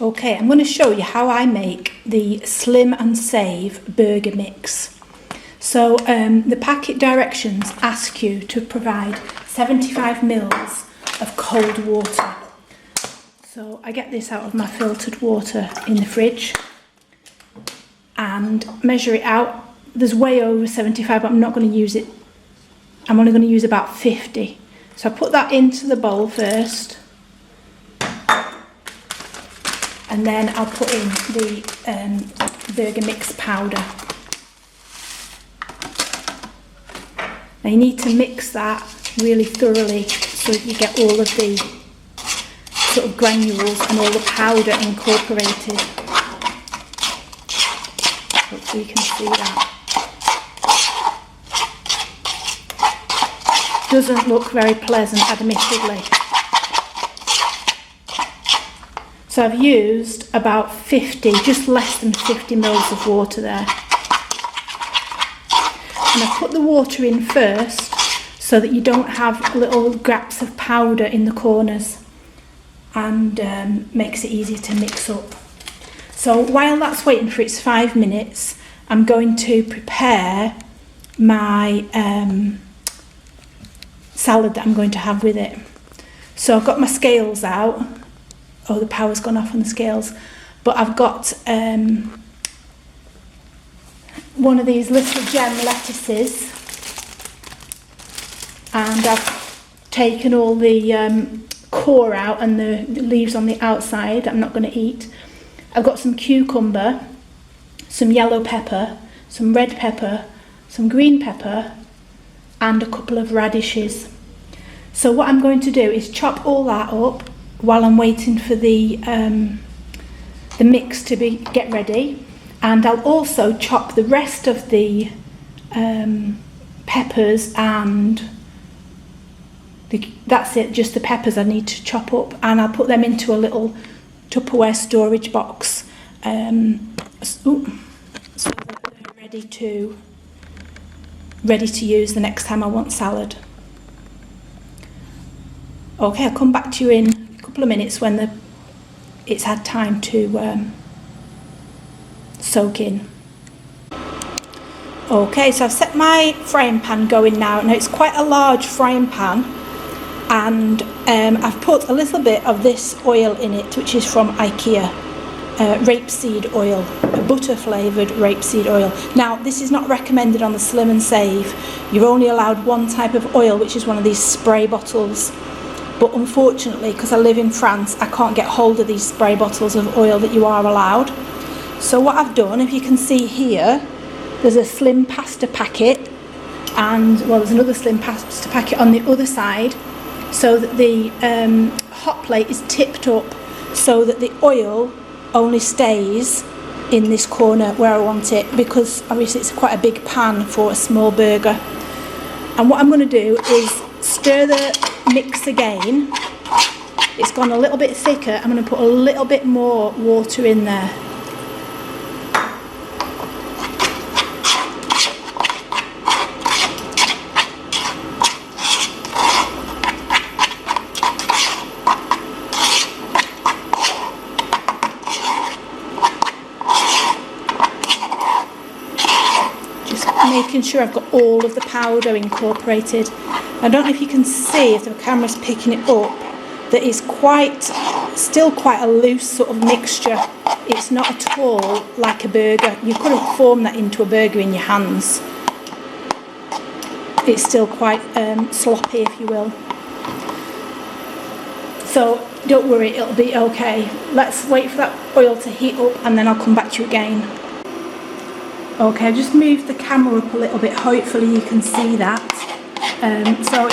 Okay, I'm going to show you how I make the Slim and Save burger mix. So the packet directions ask you to provide 75 mils of cold water. So I get this out of my filtered water in the fridge and measure it out. There's way over 75, but I'm not going to use it. I'm only going to use about 50. So I put that into the bowl first. And then I'll put in the burger mix powder. Now you need to mix that really thoroughly so that you get all of the sort of granules and all the powder incorporated. Hopefully you can see that. Doesn't look very pleasant, admittedly. So I've used about 50, just less than 50 mils of water there. And I put the water in first so that you don't have little gaps of powder in the corners, and makes it easier to mix up. So while that's waiting for its 5 minutes, I'm going to prepare my salad that I'm going to have with it. So I've got my scales out. Oh, the power's gone off on the scales. But I've got one of these little gem lettuces, and I've taken all the core out and the leaves on the outside I'm not going to eat. I've got some cucumber, some yellow pepper, some red pepper, some green pepper, and a couple of radishes. So what I'm going to do is chop all that up while I'm waiting for the mix to get ready, and I'll also chop the rest of the peppers and that's it, just the peppers I need to chop up, and I'll put them into a little Tupperware storage box so that they're ready to use the next time I want salad. Okay, I'll come back to you in a couple of minutes when it's had time to soak in. Okay, so I've set my frying pan going now. Now it's quite a large frying pan, and I've put a little bit of this oil in it, which is from IKEA, rapeseed oil, a butter flavoured rapeseed oil. Now this is not recommended on the Slim and Save. You're only allowed one type of oil, which is one of these spray bottles. But unfortunately, because I live in France, I can't get hold of these spray bottles of oil that you are allowed. So what I've done, if you can see here, there's a slim pasta packet, and well, there's another slim pasta packet on the other side, so that the hot plate is tipped up so that the oil only stays in this corner where I want it, because obviously it's quite a big pan for a small burger. And what I'm going to do is stir the mix again. It's gone a little bit thicker. I'm going to put a little bit more water in there. Just making sure I've got all of the powder incorporated. I don't know if you can see, if the camera's picking it up, that is still quite a loose sort of mixture. It's not at all like a burger. You couldn't form that into a burger in your hands. It's still quite sloppy, if you will. So don't worry, it'll be okay. Let's wait for that oil to heat up, and then I'll come back to you again. Okay, I've just moved the camera up a little bit. Hopefully you can see that. So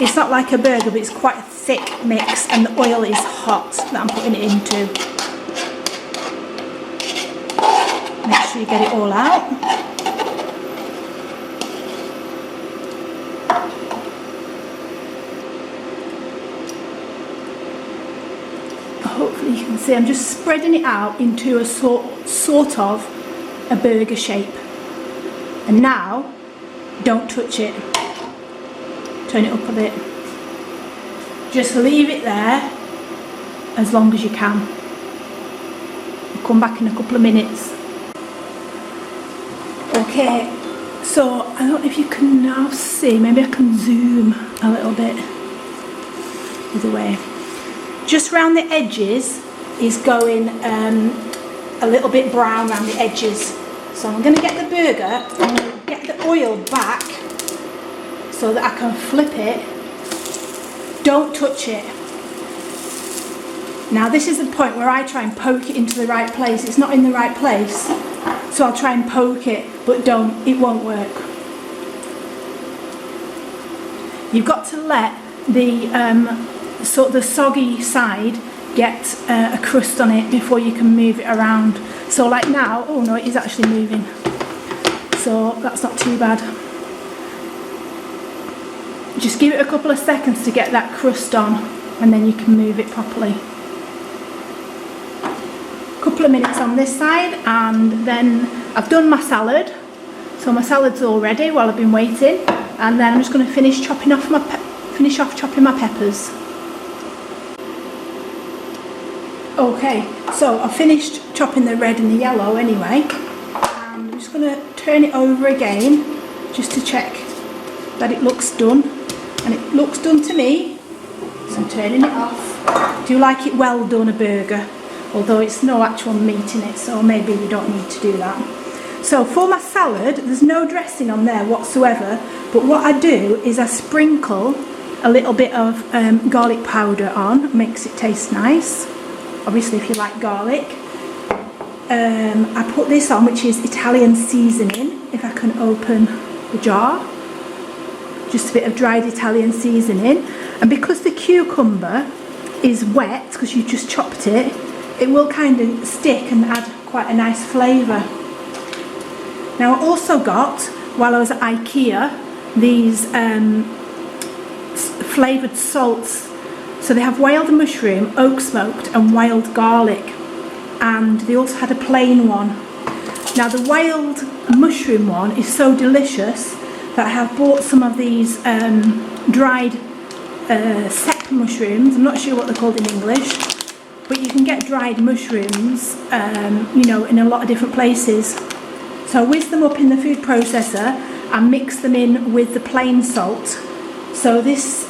it's not like a burger, but it's quite a thick mix, and the oil is hot that I'm putting it into. Make sure you get it all out. Hopefully you can see I'm just spreading it out into a sort of a burger shape. And now, don't touch it. Turn it up a bit. Just leave it there as long as you can. I'll come back in a couple of minutes. Okay, so I don't know if you can now see, maybe I can zoom a little bit either way. Just around the edges is going a little bit brown around the edges. So I'm going to get the burger, I'm going to get the oil back so that I can flip it. Don't touch it. Now this is the point where I try and poke it into the right place. It's not in the right place, so I'll try and poke it, but it won't work. You've got to let the sort of the soggy side get a crust on it before you can move it around. So like now, oh no, it is actually moving, so that's not too bad. Just give it a couple of seconds to get that crust on, and then you can move it properly. Couple of minutes on this side, and then I've done my salad, so my salad's all ready while I've been waiting, and then I'm just going to finish chopping my peppers. Okay, so I've finished chopping the red and the yellow anyway, and I'm just going to turn it over again just to check that it looks done, and it looks done to me, so I'm turning it off. I do like it well done, a burger, although it's no actual meat in it, so maybe you don't need to do that. So for my salad, there's no dressing on there whatsoever, but what I do is I sprinkle a little bit of garlic powder on, makes it taste nice. Obviously if you like garlic. I put this on, which is Italian seasoning, if I can open the jar. Just a bit of dried Italian seasoning. And because the cucumber is wet, because you just chopped it, it will kind of stick and add quite a nice flavour. Now I also got, while I was at IKEA, these flavoured salts. So they have wild mushroom, oak smoked and wild garlic, and they also had a plain one. Now the wild mushroom one is so delicious that I have bought some of these dried sep mushrooms. I'm not sure what they're called in English, but you can get dried mushrooms you know, in a lot of different places. So I whiz them up in the food processor and mix them in with the plain salt. So this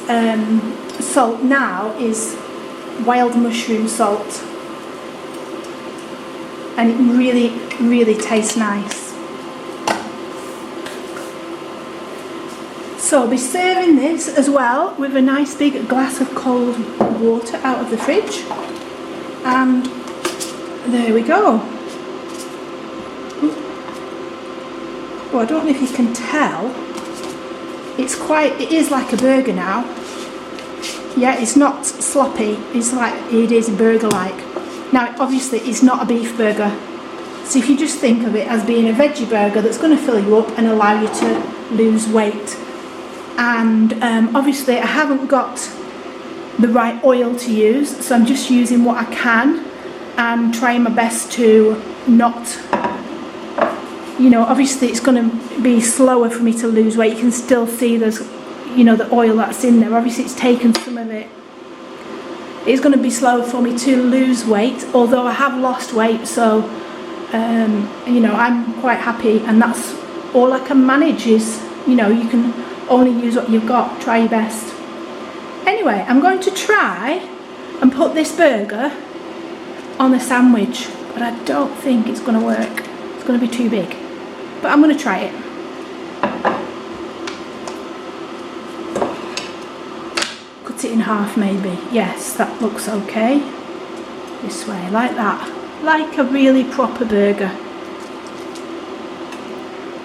salt now is wild mushroom salt, and it really tastes nice. So I'll be serving this as well with a nice big glass of cold water out of the fridge, and there we go. Oh, I don't know if you can tell, it is like a burger now. Yeah, it's not sloppy, it's like it is burger-like. Now obviously it's not a beef burger, so if you just think of it as being a veggie burger that's going to fill you up and allow you to lose weight. And obviously I haven't got the right oil to use, so I'm just using what I can and trying my best to not, you know, obviously it's going to be slower for me to lose weight. You can still see there's, you know, the oil that's in there. Obviously it's taken some of it. It's going to be slower for me to lose weight, although I have lost weight, so you know, I'm quite happy, and that's all I can manage. Is, you know, you can only use what you've got. Try your best. Anyway, I'm going to try and put this burger on a sandwich, but I don't think it's going to work. It's going to be too big, but I'm going to try it. Cut it in half maybe. Yes, that looks okay. This way, like that. Like a really proper burger.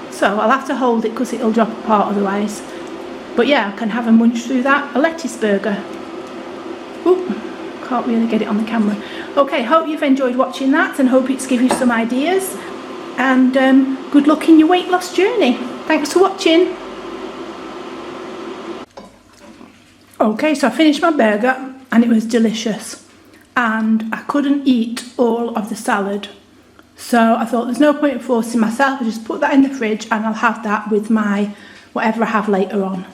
So I'll have to hold it because it'll drop apart otherwise. But yeah, I can have a munch through that. A lettuce burger. Ooh, can't really get it on the camera. Okay, hope you've enjoyed watching that, and hope it's given you some ideas. And good luck in your weight loss journey. Thanks for watching. Okay, so I finished my burger and it was delicious, and I couldn't eat all of the salad, so I thought there's no point in forcing myself. I'll just put that in the fridge and I'll have that with my whatever I have later on.